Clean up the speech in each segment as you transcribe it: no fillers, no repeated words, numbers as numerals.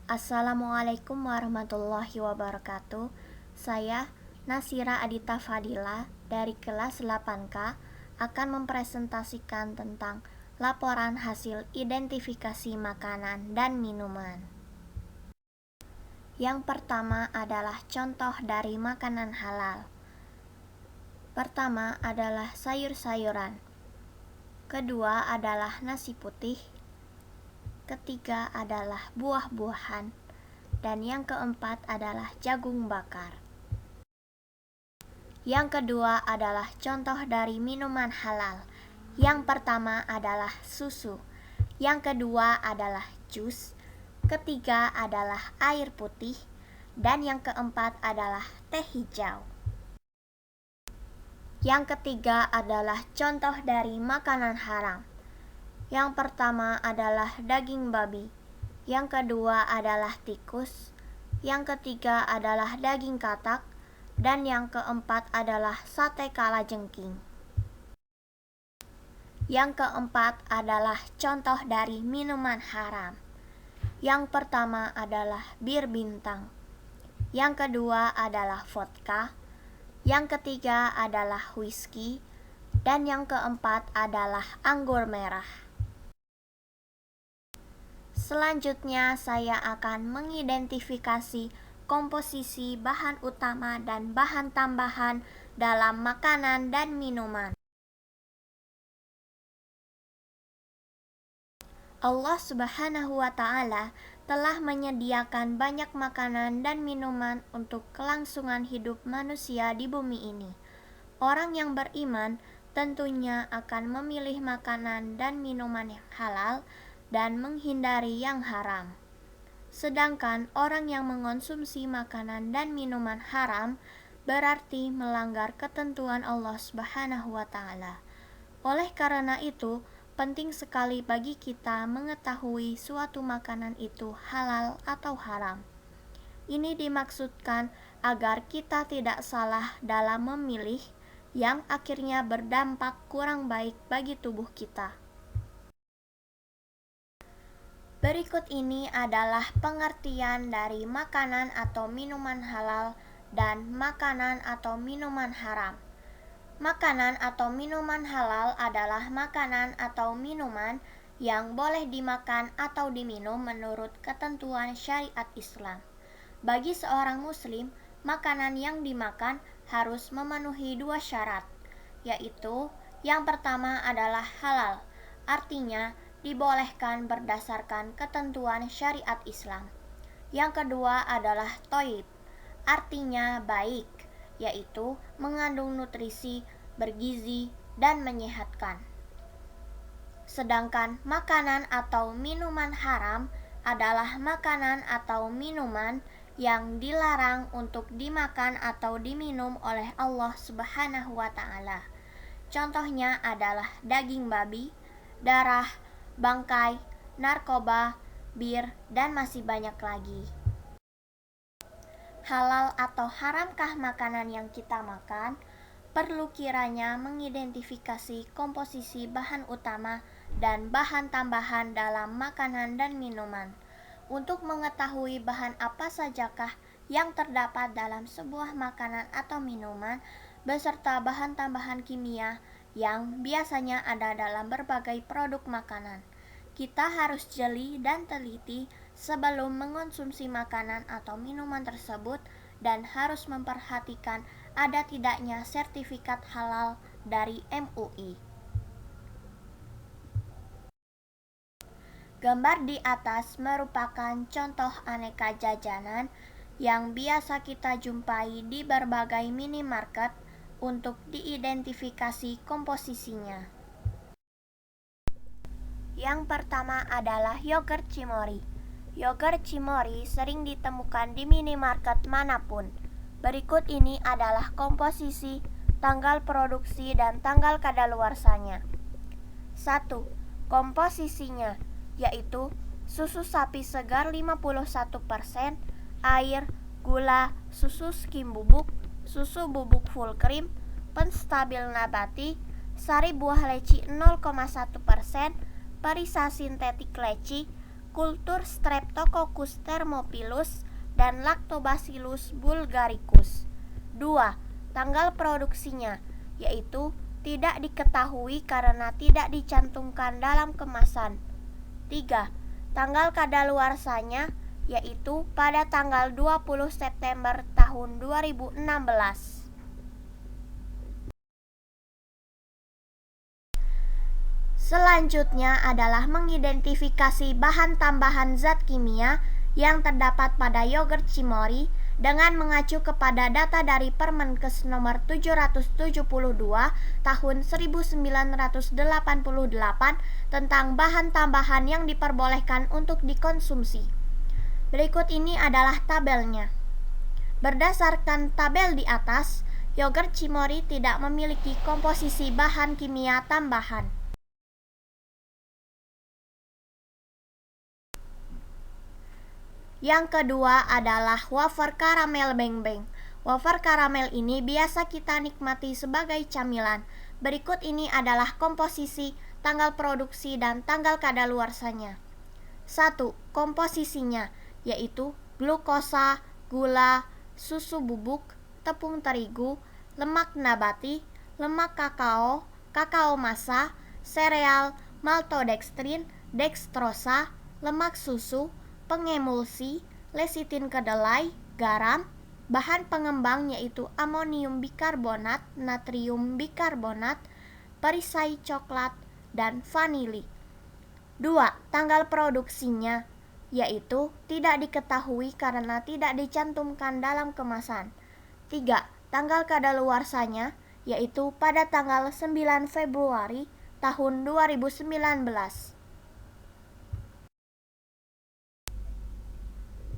Assalamualaikum warahmatullahi wabarakatuh. Saya Nasira Adita Fadila dari kelas 8K akan mempresentasikan tentang laporan hasil identifikasi makanan dan minuman. Yang pertama adalah contoh dari makanan halal. Pertama adalah sayur-sayuran. Kedua adalah nasi putih. Ketiga adalah buah-buahan. Dan yang keempat adalah jagung bakar. Yang kedua adalah contoh dari minuman halal. Yang pertama adalah susu. Yang kedua adalah jus. Ketiga adalah air putih. Dan yang keempat adalah teh hijau. Yang ketiga adalah contoh dari makanan haram. Yang pertama adalah daging babi. Yang kedua adalah tikus. Yang ketiga adalah daging katak. Dan yang keempat adalah sate kalajengking. Yang keempat adalah contoh dari minuman haram. Yang pertama adalah bir bintang. Yang kedua adalah vodka. Yang ketiga adalah whisky. Dan yang keempat adalah anggur merah. Selanjutnya saya akan mengidentifikasi komposisi bahan utama dan bahan tambahan dalam makanan dan minuman. Allah Subhanahu wa Ta'ala telah menyediakan banyak makanan dan minuman untuk kelangsungan hidup manusia di bumi ini. Orang yang beriman tentunya akan memilih makanan dan minuman yang halal dan menghindari yang haram. Sedangkan orang yang mengonsumsi makanan dan minuman haram berarti melanggar ketentuan Allah Subhanahu wa Ta'ala. Oleh karena itu, penting sekali bagi kita mengetahui suatu makanan itu halal atau haram. Ini dimaksudkan agar kita tidak salah dalam memilih yang akhirnya berdampak kurang baik bagi tubuh kita. Berikut ini adalah pengertian dari makanan atau minuman halal dan makanan atau minuman haram. Makanan atau minuman halal adalah makanan atau minuman yang boleh dimakan atau diminum menurut ketentuan syariat Islam. Bagi seorang muslim, makanan yang dimakan harus memenuhi dua syarat, yaitu yang pertama adalah halal, artinya dibolehkan berdasarkan ketentuan syariat Islam. Yang kedua adalah thayyib, artinya baik, yaitu mengandung nutrisi, bergizi, dan menyehatkan. Sedangkan makanan atau minuman haram adalah makanan atau minuman yang dilarang untuk dimakan atau diminum oleh Allah Subhanahu wa Ta'ala. Contohnya adalah daging babi, darah, bangkai, narkoba, bir, dan masih banyak lagi. Halal atau haramkah makanan yang kita makan? Perlu kiranya mengidentifikasi komposisi bahan utama dan bahan tambahan dalam makanan dan minuman. Untuk mengetahui bahan apa sajakah yang terdapat dalam sebuah makanan atau minuman, beserta bahan tambahan kimia yang biasanya ada dalam berbagai produk makanan. Kita harus jeli dan teliti sebelum mengonsumsi makanan atau minuman tersebut dan harus memperhatikan ada tidaknya sertifikat halal dari MUI. Gambar di atas merupakan contoh aneka jajanan yang biasa kita jumpai di berbagai minimarket untuk diidentifikasi komposisinya. Yang pertama adalah yogurt Cimory. Yogurt Cimory sering ditemukan di minimarket manapun. Berikut ini adalah komposisi, tanggal produksi, dan tanggal kadaluarsanya. 1. Komposisinya, yaitu susu sapi segar 51%, air, gula, susu skim bubuk, susu bubuk full cream, penstabil nabati, sari buah leci 0,1%, perisa sintetik leci, kultur Streptococcus thermophilus, dan Lactobacillus bulgaricus. 2. Tanggal produksinya, yaitu tidak diketahui karena tidak dicantumkan dalam kemasan. 3. Tanggal kadaluarsanya, yaitu pada tanggal 20 September tahun 2016. Selanjutnya adalah mengidentifikasi bahan tambahan zat kimia yang terdapat pada yogurt Cimory dengan mengacu kepada data dari Permenkes nomor 772 tahun 1988 tentang bahan tambahan yang diperbolehkan untuk dikonsumsi. Berikut ini adalah tabelnya. Berdasarkan tabel di atas, yogurt Cimory tidak memiliki komposisi bahan kimia tambahan. Yang kedua adalah wafer karamel beng-beng. Wafer karamel ini biasa kita nikmati sebagai camilan. Berikut ini adalah komposisi, tanggal produksi, dan tanggal kadaluarsanya. 1. Komposisinya, yaitu glukosa, gula, susu bubuk, tepung terigu, lemak nabati, lemak kakao, kakao masa, sereal, maltodextrin, dextrosa, lemak susu, pengemulsi, lesitin kedelai, garam, bahan pengembang yaitu amonium bikarbonat, natrium bikarbonat, perisai coklat, dan vanili. 2. Tanggal produksinya, yaitu tidak diketahui karena tidak dicantumkan dalam kemasan. 3. Tanggal kadaluarsanya, yaitu pada tanggal 9 Februari tahun 2019.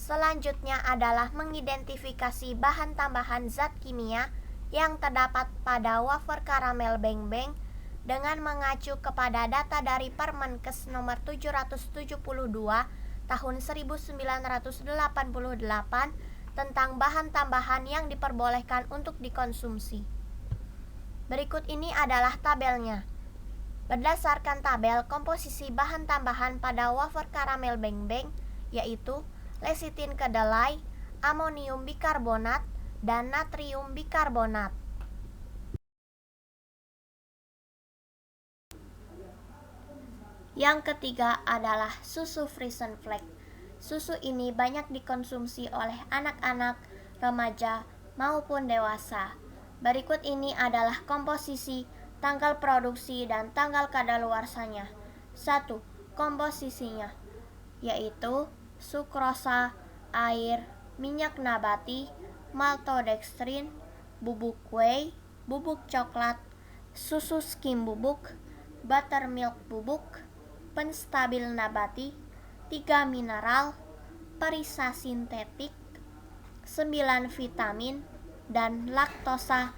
Selanjutnya adalah mengidentifikasi bahan tambahan zat kimia yang terdapat pada wafer karamel beng-beng dengan mengacu kepada data dari Permenkes nomor 772 tahun 1988 tentang bahan tambahan yang diperbolehkan untuk dikonsumsi. Berikut ini adalah tabelnya. Berdasarkan tabel komposisi bahan tambahan pada wafer karamel beng-beng, yaitu lesitin kedelai, amonium bikarbonat, dan natrium bikarbonat. Yang ketiga adalah susu Friesenflek. Susu ini banyak dikonsumsi oleh anak-anak, remaja, maupun dewasa. Berikut ini adalah komposisi, tanggal produksi, dan tanggal kadaluarsanya. 1. Komposisinya, yaitu sukrosa, air, minyak nabati, maltodextrin, bubuk whey, bubuk coklat, susu skim bubuk, buttermilk bubuk, penstabil nabati, 3 mineral, perisa sintetik, 9 vitamin, dan laktosa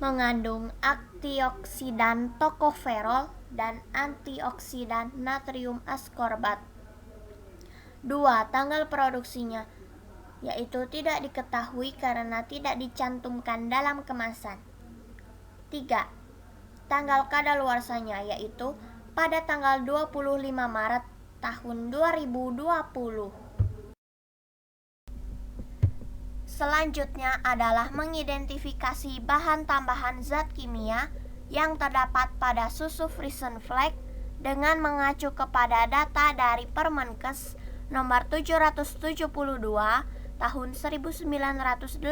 mengandung antioksidan tokoferol dan antioksidan natrium askorbat. 2. Tanggal produksinya, yaitu tidak diketahui karena tidak dicantumkan dalam kemasan. 3. Tanggal kadaluarsanya, yaitu pada tanggal 25 Maret tahun 2020. Selanjutnya adalah mengidentifikasi bahan tambahan zat kimia yang terdapat pada susu Friesenflek dengan mengacu kepada data dari Permenkes nomor 772 tahun 1988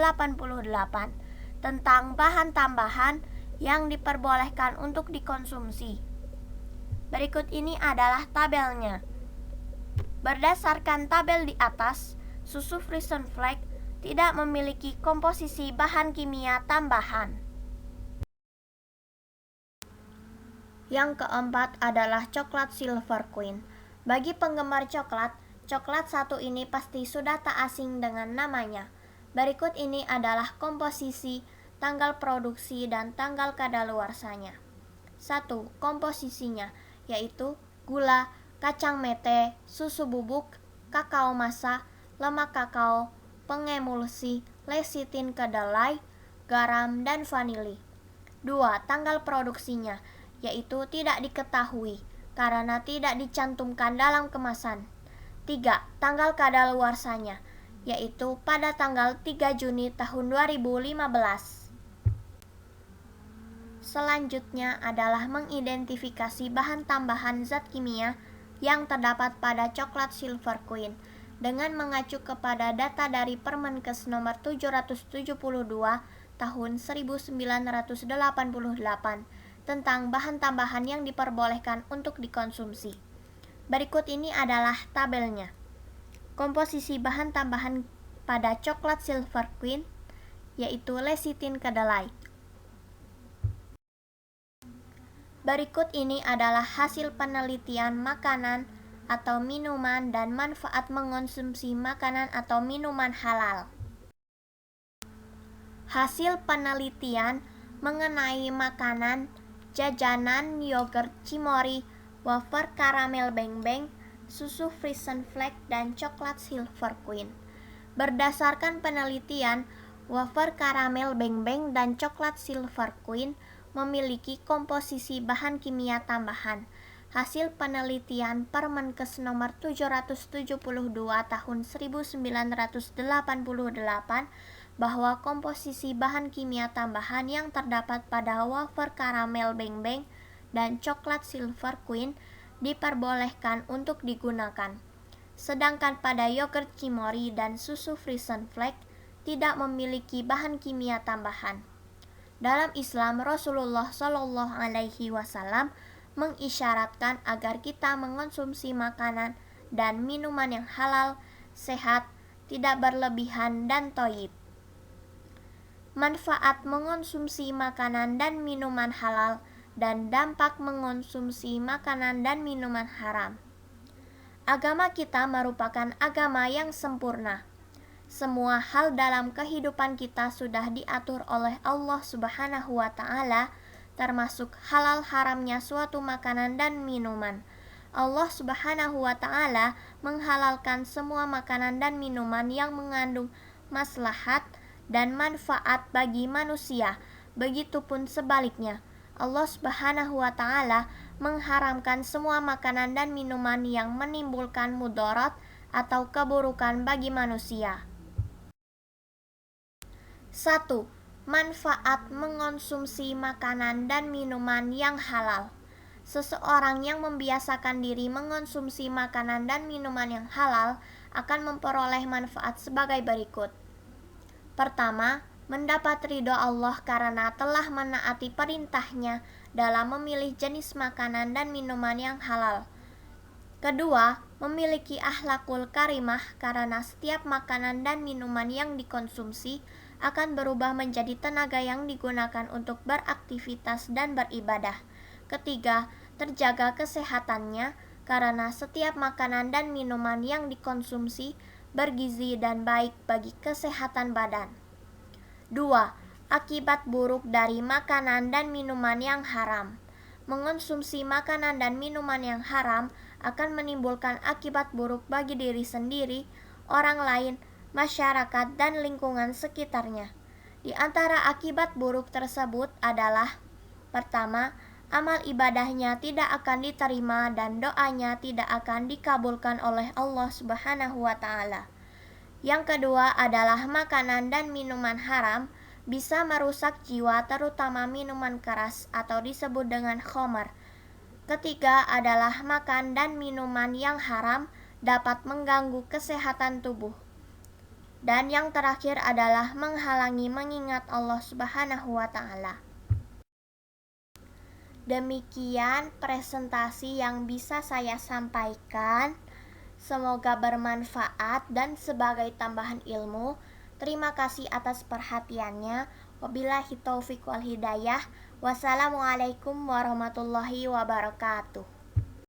tentang bahan tambahan yang diperbolehkan untuk dikonsumsi. Berikut ini adalah tabelnya. Berdasarkan tabel di atas, susu Friesenflek tidak memiliki komposisi bahan kimia tambahan. Yang keempat adalah coklat Silver Queen. Bagi penggemar coklat, coklat satu ini pasti sudah tak asing dengan namanya. Berikut ini adalah komposisi, tanggal produksi, dan tanggal kadaluarsanya. 1. Komposisinya, yaitu gula, kacang mete, susu bubuk, kakao masa, lemak kakao, pengemulsi, lesitin kedelai, garam, dan vanili. 2. Tanggal produksinya, yaitu tidak diketahui karena tidak dicantumkan dalam kemasan. 3. Tanggal kadaluarsanya, yaitu pada tanggal 3 Juni tahun 2015. Selanjutnya adalah mengidentifikasi bahan tambahan zat kimia yang terdapat pada coklat Silver Queen dengan mengacu kepada data dari Permenkes nomor 772 tahun 1988 tentang bahan tambahan yang diperbolehkan untuk dikonsumsi. Berikut ini adalah tabelnya. Komposisi bahan tambahan pada coklat Silver Queen yaitu lecitin kedelai. Berikut ini adalah hasil penelitian makanan atau minuman dan manfaat mengonsumsi makanan atau minuman halal. Hasil penelitian mengenai makanan, jajanan, yogurt Cimory, wafer karamel Beng Beng, susu Frisian Flake, dan coklat Silver Queen. Berdasarkan penelitian, wafer karamel Beng Beng dan coklat Silver Queen memiliki komposisi bahan kimia tambahan. Hasil penelitian Permenkes nomor 772 tahun 1988 bahwa komposisi bahan kimia tambahan yang terdapat pada wafer karamel Beng Beng dan coklat Silver Queen diperbolehkan untuk digunakan. Sedangkan pada yogurt Cimory dan susu Frisian Flake tidak memiliki bahan kimia tambahan. Dalam Islam, Rasulullah Shallallahu Alaihi Wasallam mengisyaratkan agar kita mengonsumsi makanan dan minuman yang halal, sehat, tidak berlebihan, dan thayyib. Manfaat mengonsumsi makanan dan minuman halal dan dampak mengonsumsi makanan dan minuman haram. Agama kita merupakan agama yang sempurna. Semua hal dalam kehidupan kita sudah diatur oleh Allah Subhanahu wa Ta'ala, termasuk halal haramnya suatu makanan dan minuman. Allah Subhanahu wa Ta'ala menghalalkan semua makanan dan minuman yang mengandung maslahat dan manfaat bagi manusia. Begitupun sebaliknya, Allah Subhanahu wa Ta'ala mengharamkan semua makanan dan minuman yang menimbulkan mudarat atau keburukan bagi manusia. 1. Manfaat mengonsumsi makanan dan minuman yang halal. Seseorang yang membiasakan diri mengonsumsi makanan dan minuman yang halal akan memperoleh manfaat sebagai berikut. Pertama, mendapat ridho Allah karena telah menaati perintahnya dalam memilih jenis makanan dan minuman yang halal. Kedua, memiliki akhlakul karimah karena setiap makanan dan minuman yang dikonsumsi akan berubah menjadi tenaga yang digunakan untuk beraktivitas dan beribadah. Ketiga, terjaga kesehatannya karena setiap makanan dan minuman yang dikonsumsi bergizi dan baik bagi kesehatan badan. 2. Akibat buruk dari makanan dan minuman yang haram. Mengonsumsi makanan dan minuman yang haram akan menimbulkan akibat buruk bagi diri sendiri, orang lain, masyarakat, dan lingkungan sekitarnya. Di antara akibat buruk tersebut adalah: pertama, amal ibadahnya tidak akan diterima dan doanya tidak akan dikabulkan oleh Allah Subhanahu wa Ta'ala. Yang kedua adalah makanan dan minuman haram bisa merusak jiwa, terutama minuman keras atau disebut dengan khamar. Ketiga adalah makan dan minuman yang haram dapat mengganggu kesehatan tubuh. Dan yang terakhir adalah menghalangi mengingat Allah Subhanahu wa Ta'ala. Demikian presentasi yang bisa saya sampaikan. Semoga bermanfaat dan sebagai tambahan ilmu. Terima kasih atas perhatiannya. Wabillahi taufiq wal hidayah. Wassalamualaikum warahmatullahi wabarakatuh.